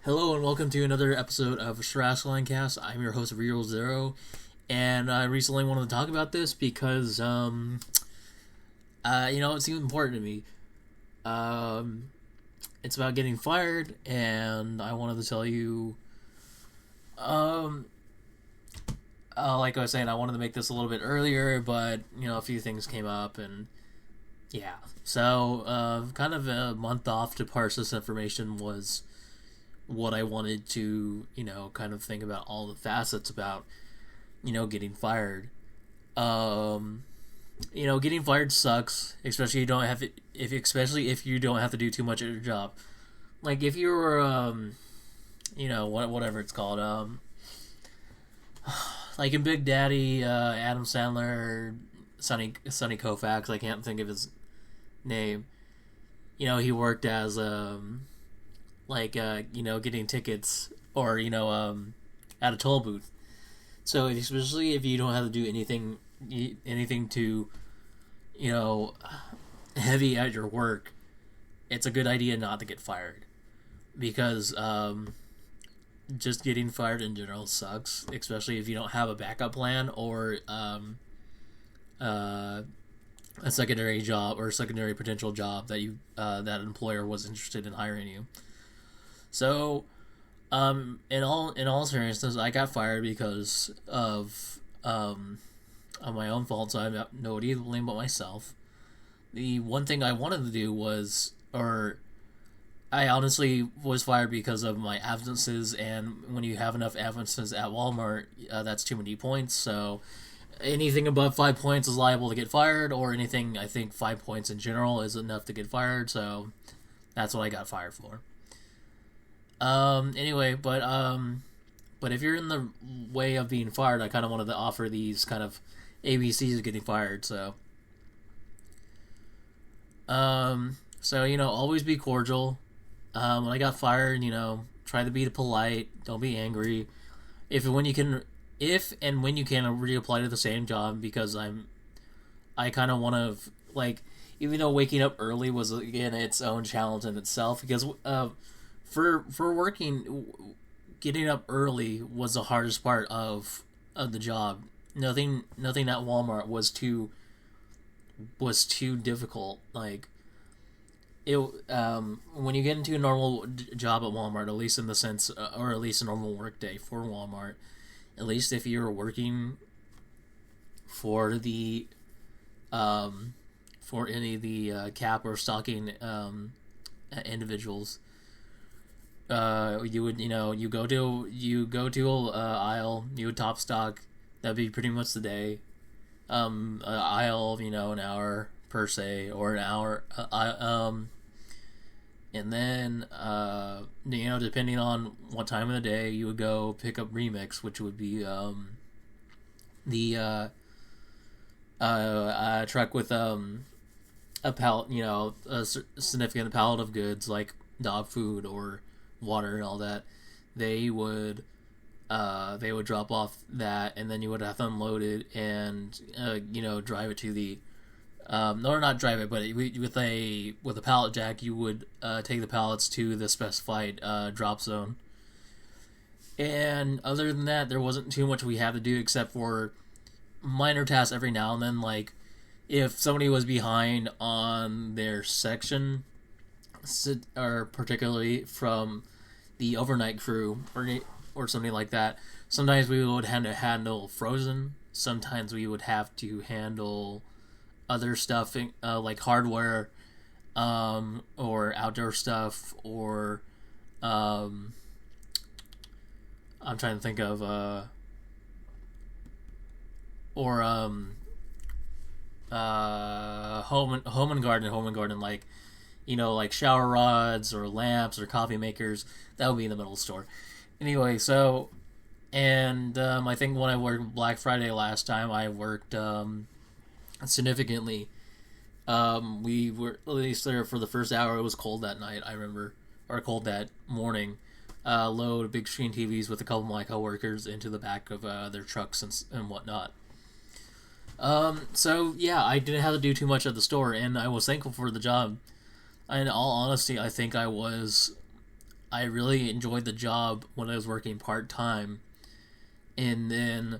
Hello and welcome to another episode of Sarasalandcast. I'm your host, Real Zero, and I recently wanted to talk about this because, it seemed important to me. Um, it's about getting fired, and I wanted to tell you, um, like I was saying, I wanted to make this a little bit earlier, but, a few things came up, and yeah. So, kind of a month off to parse this information was what I wanted to, kind of think about all the facets about, getting fired. Um, Getting fired sucks, especially especially if you don't have to do too much at your job. Like if you're, whatever it's called, like in Big Daddy, Adam Sandler, Sonny Koufax, I can't think of his name. He worked as getting tickets or at a toll booth. So especially if you don't have to do anything too you know heavy at your work, it's a good idea not to get fired because just getting fired in general sucks, especially if you don't have a backup plan or uh, a secondary job or secondary potential job that employer was interested in hiring you. So, in all seriousness, I got fired because of my own fault. So I have nobody to blame but myself. The one thing I wanted to do was, or I honestly was fired because of my absences, and when you have enough absences at Walmart, that's too many points. So anything above 5 points is liable to get fired, or anything I think 5 points in general is enough to get fired. So that's what I got fired for. Anyway, but if you're in the way of being fired, I kind of wanted to offer these kind of ABCs of getting fired. So always be cordial. When I got fired, try to be polite. Don't be angry. If and when you can, reapply to the same job because I kind of want to like, even though waking up early was again its own challenge in itself because for working, getting up early was the hardest part of the job. Nothing at Walmart was too difficult. Like it when you get into a normal job at Walmart, at least in the sense, or at least a normal work day for Walmart, at least if you're working for the for any of the cap or stocking individuals, you would you go to a aisle, you would top stock. That'd be pretty much the day. Aisle, an hour per se, or an hour. And then depending on what time of the day, you would go pick up remix, which would be the truck with a pallet, a significant pallet of goods like dog food or water and all that. They would drop off that, and then you would have to unload it and drive it to the or not drive it, but with a pallet jack, you would take the pallets to the specified drop zone. And other than that, there wasn't too much we had to do except for minor tasks every now and then, like if somebody was behind on their section, or particularly from the overnight crew or something like that. Sometimes we would have to handle frozen. Sometimes we would have to handle other stuff like hardware, or outdoor stuff, or I'm trying to think of or home and garden, like like shower rods or lamps or coffee makers. That would be in the middle of the store. Anyway, so, and I think when I worked Black Friday last time, I worked significantly. We were at least there for the first hour. It was cold that night, I remember, or cold that morning. Load big screen TVs with a couple of my coworkers into the back of their trucks and whatnot. So yeah, I didn't have to do too much at the store, and I was thankful for the job. In all honesty, I think I was I really enjoyed the job when I was working part-time, and then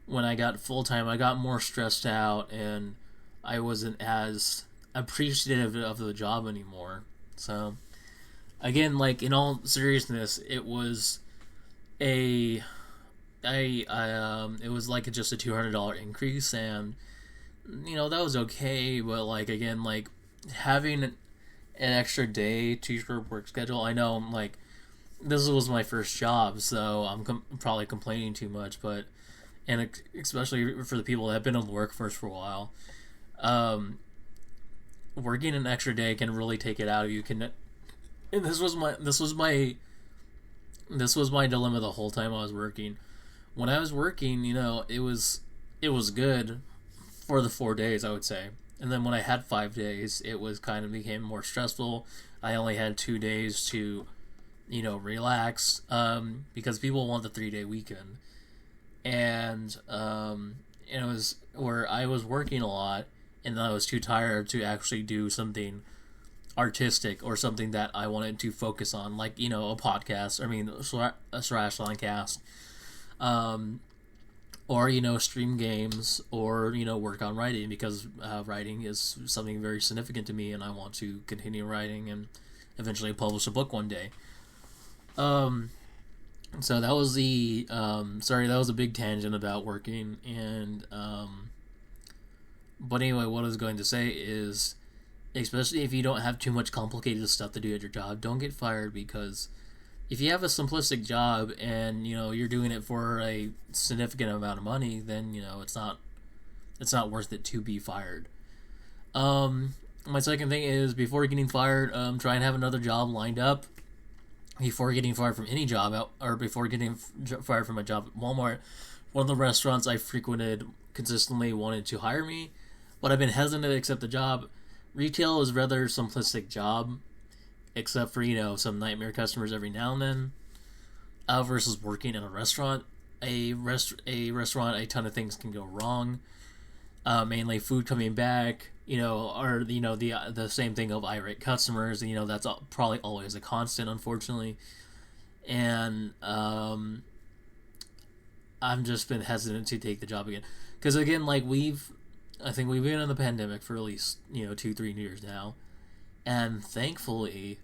when I got full-time, I got more stressed out, and I wasn't as appreciative of the job anymore. So again, like, in all seriousness, it was a it was like just a $200 increase, and that was okay. But like, again, like, having an extra day to your work schedule, I know, like, this was my first job, so I'm probably complaining too much, but and especially for the people that have been in the workforce for a while, working an extra day can really take it out of you. And this was my dilemma the whole time I was working. When I was working, it was good for the 4 days, I would say. And then when I had 5 days, it was kind of became more stressful. I only had 2 days to, relax, because people want the 3-day weekend. And it was where I was working a lot, and I was too tired to actually do something artistic or something that I wanted to focus on, like, a podcast. I mean, a Sarasalandcast, or stream games, or work on writing, because writing is something very significant to me, and I want to continue writing and eventually publish a book one day. So that was that was a big tangent about working, and but anyway, what I was going to say is, especially if you don't have too much complicated stuff to do at your job, don't get fired, because if you have a simplistic job and you're doing it for a significant amount of money, then it's not worth it to be fired. My second thing is, before getting fired, try and have another job lined up before getting fired from any job, or before getting fired from a job at Walmart. One of the restaurants I frequented consistently wanted to hire me, but I've been hesitant to accept the job. Retail is a rather simplistic job, except for some nightmare customers every now and then, versus working in a restaurant. A restaurant, a ton of things can go wrong. Mainly food coming back, or the same thing of irate customers. That's probably always a constant, unfortunately. And I've just been hesitant to take the job again, because again, like, I think we've been in the pandemic for at least 2-3 years now, and thankfully,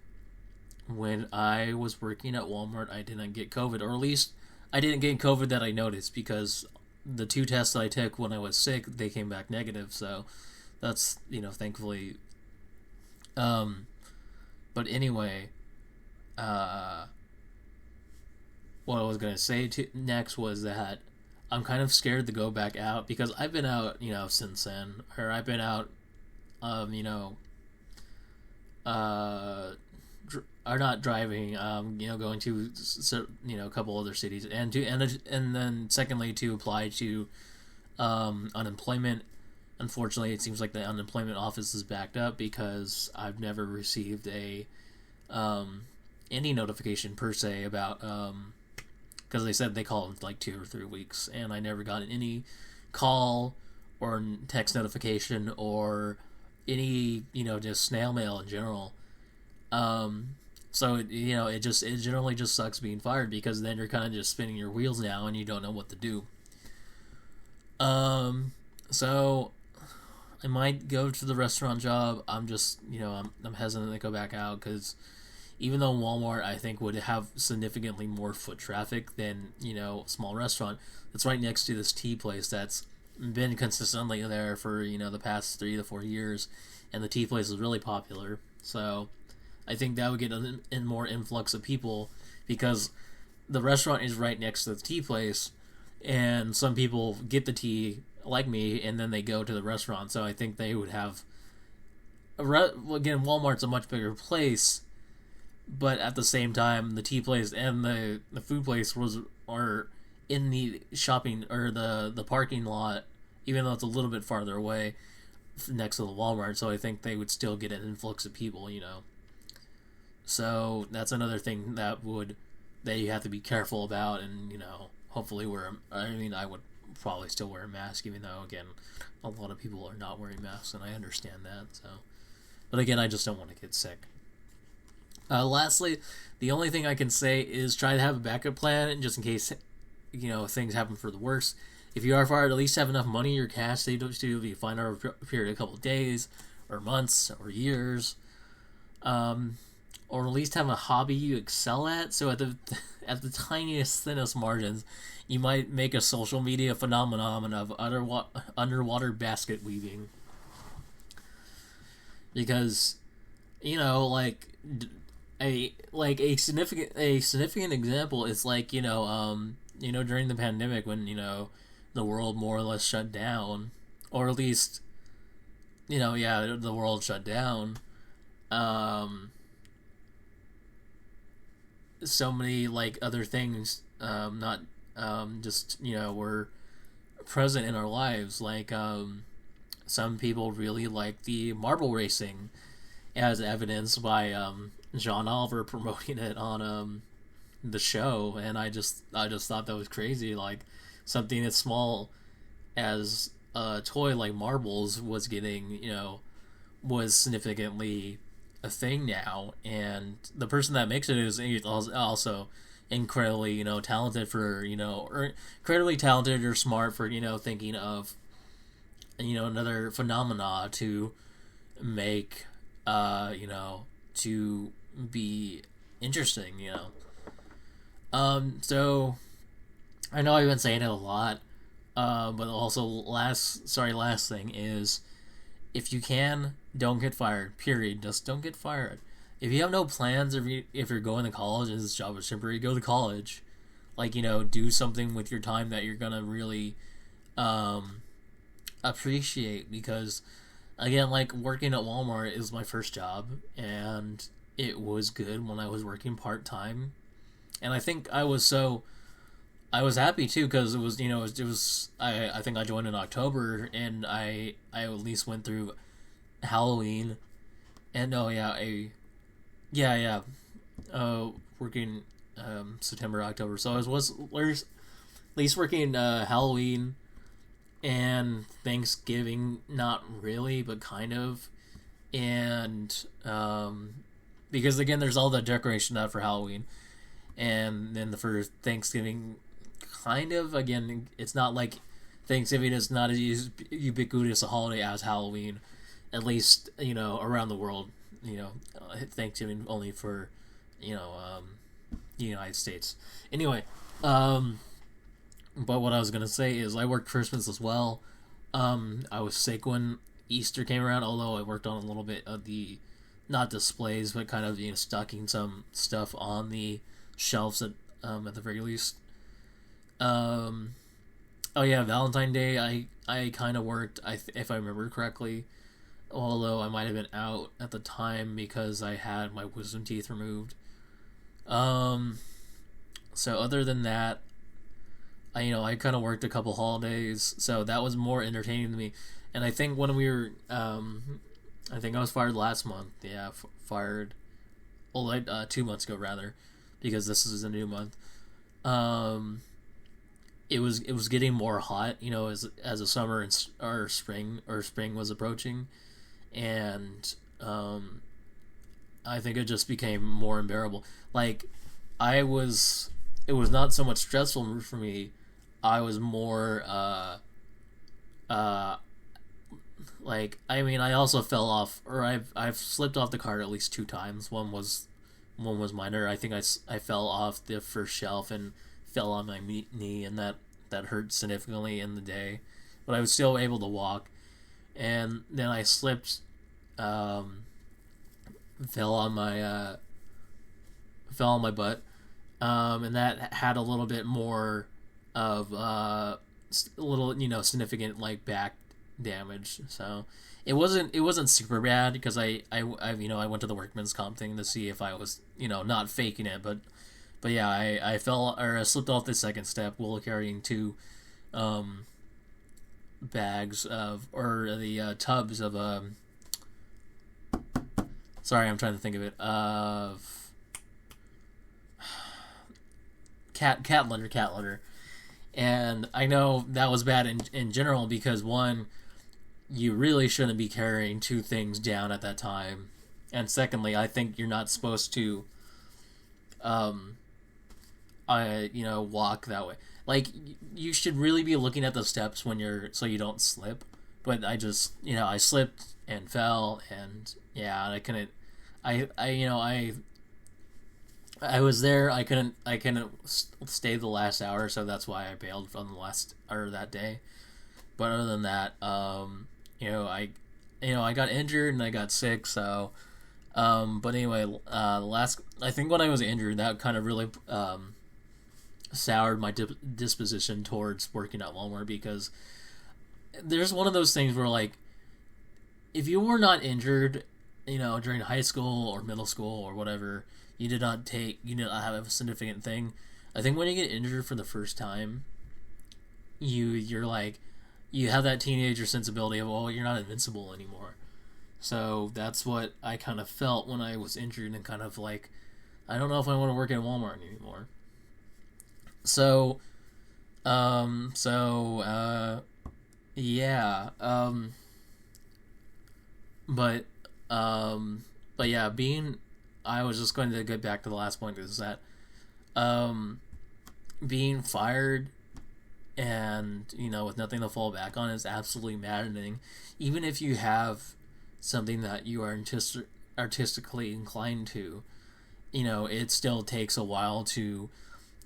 when I was working at Walmart, I didn't get COVID, or at least I didn't get COVID that I noticed, because the 2 tests that I took when I was sick, they came back negative. So that's thankfully. But anyway, what I was gonna say next was that I'm kind of scared to go back out, because I've been out, since then, or I've been out, are not driving, going to, a couple other cities, and then secondly, to apply to unemployment. Unfortunately, it seems like the unemployment office is backed up, because I've never received any notification per se about, because they said they call in like 2 or 3 weeks, and I never got any call or text notification or any just snail mail in general. So it generally just sucks being fired, because then you're kind of just spinning your wheels now and you don't know what to do. So I might go to the restaurant job. I'm just I'm hesitant to go back out, because even though Walmart, I think, would have significantly more foot traffic than small restaurant, it's right next to this tea place that's been consistently there for the past 3 to 4 years, and the tea place is really popular. So I think that would get a more influx of people, because the restaurant is right next to the tea place, and some people get the tea like me, and then they go to the restaurant. So I think they would have again, Walmart's a much bigger place, but at the same time, the tea place and the food place are in the shopping, or the parking lot, even though it's a little bit farther away next to the Walmart. So I think they would still get an influx of people. So that's another thing that you have to be careful about, and hopefully I would probably still wear a mask, even though, again, a lot of people are not wearing masks, and I understand that. So, but again, I just don't want to get sick. Lastly, the only thing I can say is try to have a backup plan just in case things happen for the worst. If you are fired, at least have enough money in your cash to be fine over a period of a couple of days, or months, or years, or at least have a hobby you excel at. So at the tiniest, thinnest margins, you might make a social media phenomenon of underwater basket weaving. Because, like a significant example is like during the pandemic when the world more or less shut down, or at least the world shut down. So many like other things not just were present in our lives, like some people really like the marble racing, as evidenced by John Oliver promoting it on the show, and I just thought that was crazy. Like something as small as a toy like marbles was getting was significantly a thing now, and the person that makes it is also incredibly talented for or incredibly talented or smart for thinking of another phenomena to make to be interesting. So I know I've been saying it a lot, but also last thing is, if you can, don't get fired. Period. Just don't get fired. If you have no plans, if you're going to college and this job is temporary, go to college. Like, do something with your time that you're gonna really appreciate. Because, again, like working at Walmart is my first job, and it was good when I was working part time, and I think I was happy too, because it was I think I joined in October, and I at least went through Halloween, and working September, October, so I was at least working Halloween and Thanksgiving, not really, but kind of, and because again there's all the decoration out for Halloween, and then for Thanksgiving, kind of, again, it's not like Thanksgiving is not as ubiquitous a holiday as Halloween, at least around the world. Thanksgiving only for the United States. Anyway, but what I was gonna say is I worked Christmas as well. I was sick when Easter came around, although I worked on a little bit of the, not displays, but kind of stocking some stuff on the shelves at the very least. Valentine's Day I kind of worked, if I remember correctly, although I might have been out at the time because I had my wisdom teeth removed. So other than that, I kind of worked a couple holidays, so that was more entertaining to me. And I think when we were, I think I was fired last month. Yeah, fired, 2 months ago rather, because this is a new month. It was getting more hot, as the summer or spring was approaching, and I think it just became more unbearable. Like, it was not so much stressful for me. I was more I also fell off, or I've slipped off the cart at least 2 times. One was minor. I think I fell off the first shelf and fell on my knee, and that hurt significantly in the day, but I was still able to walk. And then I slipped, fell on my butt, and that had a little bit more of a little significant like back damage. So it wasn't super bad, because I went to the Workmans Comp thing to see if I was not faking it, but yeah, I fell, or I slipped off the second step while carrying 2 bags of, or the tubs of sorry, I'm trying to think of it, of cat litter. And I know that was bad in general, because one, you really shouldn't be carrying 2 things down at that time, And secondly, I think you're not supposed to, walk that way. Like, you should really be looking at the steps when so you don't slip. But I slipped and fell, and yeah, I couldn't, I was there. I couldn't stay the last hour, so that's why I bailed from that day. But other than that, I got injured and I got sick. So, but anyway, I think when I was injured, that kind of really soured my disposition towards working at Walmart, because there's one of those things where, like, if you were not injured, during high school or middle school or whatever, you did not have a significant thing. I think when you get injured for the first time, you're like, you have that teenager sensibility of, oh, you're not invincible anymore. So that's what I kind of felt when I was injured, and kind of like, I don't know if I want to work at Walmart anymore. So, yeah, but yeah, I was just going to get back to the last point, is that, being fired and, with nothing to fall back on is absolutely maddening. Even if you have something that you are artistically inclined to, it still takes a while to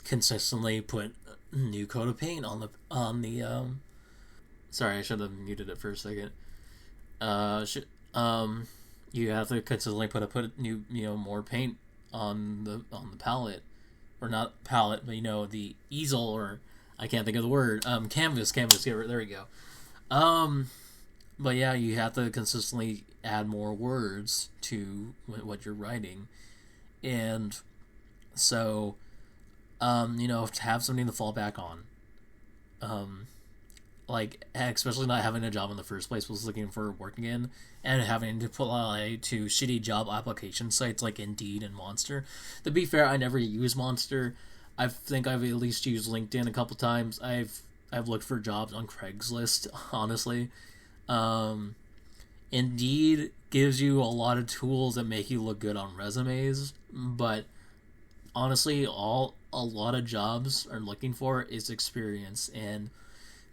consistently put a new coat of paint on the sorry, I should have muted it for a second. You have to consistently put new, more paint on the palette, or not palette, but the easel, or I can't think of the word. Canvas. There we go. But yeah, you have to consistently add more words to what you're writing, and so, to have something to fall back on. Like, especially not having a job in the first place, was looking for work again, and having to apply to shitty job application sites like Indeed and Monster. To be fair, I never use Monster. I think I've at least used LinkedIn a couple times. I've looked for jobs on Craigslist, honestly. Indeed gives you a lot of tools that make you look good on resumes, but honestly, a lot of jobs are looking for is experience, and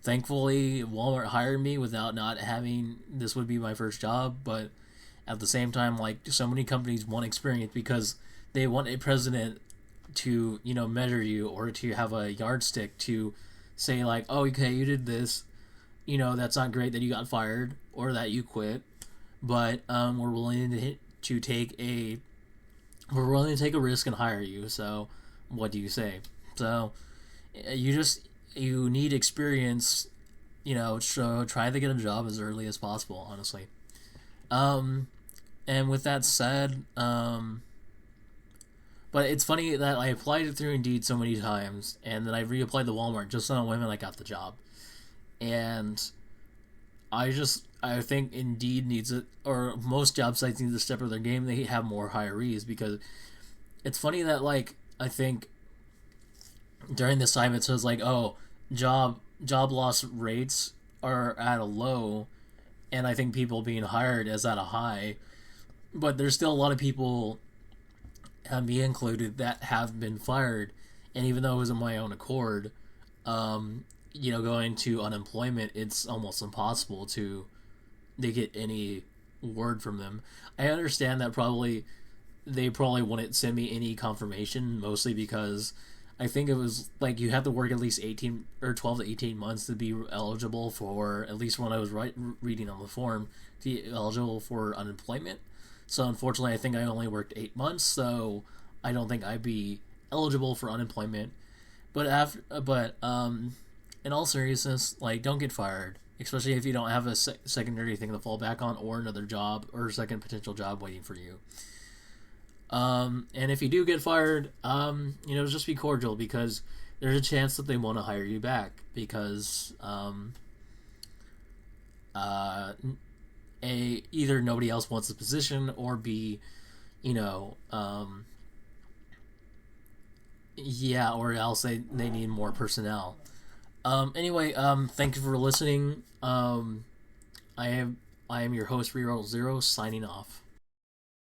thankfully, Walmart hired me without not having, this would be my first job, but at the same time, like, so many companies want experience because they want a president to, measure you, or to have a yardstick to say, like, oh, okay, you did this, that's not great that you got fired or that you quit, but we're willing to take a risk and hire you, so what do you say? So, you need experience, so try to get a job as early as possible, honestly. And with that said, but it's funny that I applied it through Indeed so many times, and then I reapplied to Walmart just on a whim, and I got the job. And I think Indeed needs it, or most job sites need to step up their game. They have more hirees, because it's funny that, like, I think during this time it says, like, oh, job loss rates are at a low, and I think people being hired is at a high, but there's still a lot of people, and me included, that have been fired, and even though it was of my own accord, going to unemployment, it's almost impossible to get any word from them. I understand that they probably wouldn't send me any confirmation, mostly because I think it was like you have to work at least 18 or 12 to 18 months to be eligible for, at least when I was reading on the form, to be eligible for unemployment. So unfortunately, I think I only worked 8 months, so I don't think I'd be eligible for unemployment. But in all seriousness, like, don't get fired, especially if you don't have a secondary thing to fall back on, or another job, or a second potential job waiting for you. And if you do get fired, just be cordial, because there's a chance that they want to hire you back, because, either nobody else wants the position, or B, or else they need more personnel. Anyway, thank you for listening. I am your host, Reroll Zero, signing off.